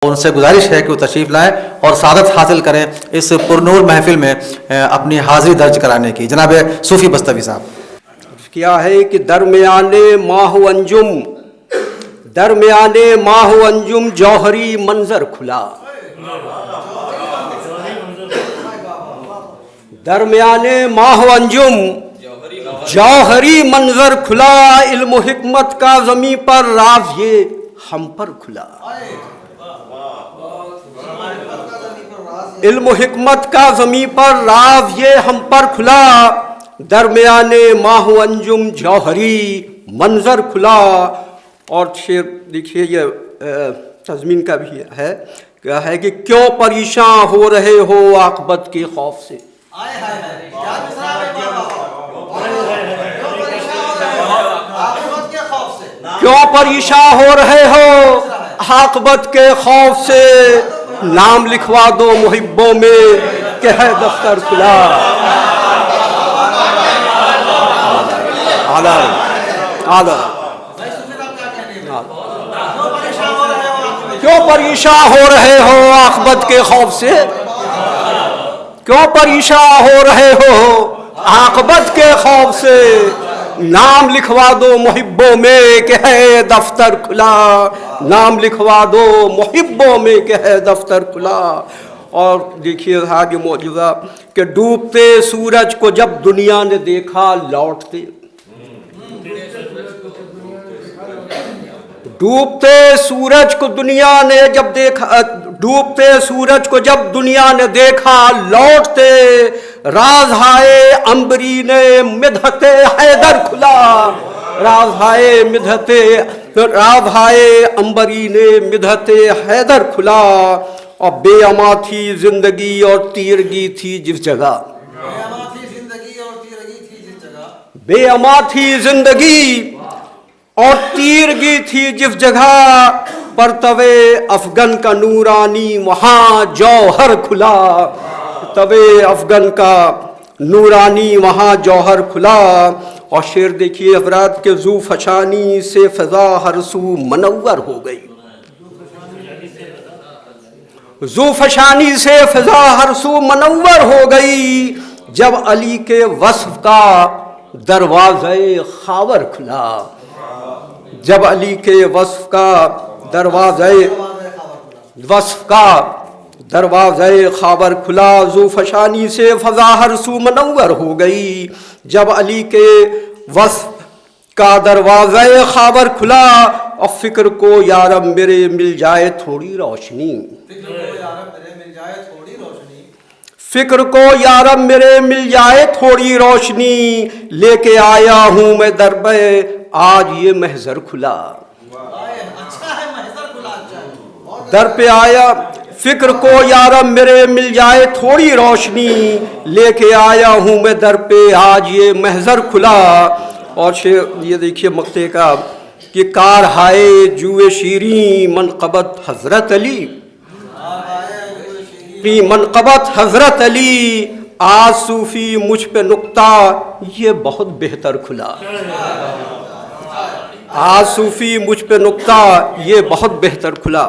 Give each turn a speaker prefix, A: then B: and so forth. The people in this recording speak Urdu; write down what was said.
A: ان سے گزارش ہے کہ وہ تشریف لائیں اور سعادت حاصل کریں اس پرنور محفل میں اپنی حاضری درج کرانے کی. جناب صوفی بستوی صاحب.
B: کیا ہے کہ درمیانے ماہ و انجم جوہری منظر کھلا. درمیانے ماہ و انجم جوہری منظر کھلا. علم و حکمت کا زمیں پر راز یہ ہم پر کھلا. علم و حکمت کا زمیں پر راز یہ ہم پر کھلا. درمیانے ماہ و انجم جوہری منظر کھلا. اور شعر دیکھیے یہ تضمین کا بھی ہے. کیا ہے کہ کیوں پریشان ہو رہے ہو عاقبت کے خوف سے. کیوں پریشان ہو رہے ہو عاقبت کے خوف سے. نام لکھوا دو محبوں میں کہ ہے دفتر کھلا. کیوں پریشان ہو رہے ہو عاقبت کے خوف سے. کیوں پریشان ہو رہے ہو عاقبت کے خوف سے. نام لکھوا دو محبوں میں کہ ہے دفتر کھلا. نام لکھوا دو محبوں میں کہ ہے دفتر کھلا. اور دیکھیے آگے معجزہ کہ ڈوبتے سورج کو جب دنیا نے دیکھا لوٹتے. ڈوبتے سورج کو دنیا نے جب دیکھا ڈوبتے سورج کو جب دنیا نے دیکھا لوٹتے. راز ہائے عنبری نے مدحت حیدر کھلا. راز ہائے عنبری نے مدحت حیدر کھلا. اور بے اما تھی زندگی اور تیرگی تھی جس جگہ. بے اما تھی زندگی اور تیرگی تھی جس جگہ. پرتوے افغن کا نورانی وہاں جوہر کھلا. پرتوے افغن کا نورانی وہاں جوہر کھلا. اور شعر دیکھیے افراد کے ذو فشانی سے فضا ہر سو منور ہو گئی. ذو فشانی سے فضا ہر سو منور ہو گئی. جب علی کے وصف کا دروازے خاور کھلا. جب علی کے وصف کا دروازے خاور کھلا. ذو فشانی سے فضا ہر سو منور ہو گئی. جب علی کے وصف کا دروازے خاور کھلا. اور فکر کو یارب میرے مل جائے تھوڑی روشنی. فکر کو یارب میرے مل جائے تھوڑی روشنی. لے کے آیا ہوں میں در پہ آج یہ محضر کھلا. در پہ آیا فکر کو یارب میرے مل جائے تھوڑی روشنی. لے کے آیا ہوں میں در پہ آج یہ محضر کھلا. اور یہ دیکھیے مقطع کا کہ کار ہائے جوئے شیریں منقبت حضرت علی. منقبت حضرت علی. آج صوفی مجھ پہ نقطہ یہ بہت بہتر کھلا. آج صوفی مجھ پہ نقطہ یہ بہت بہتر کھلا.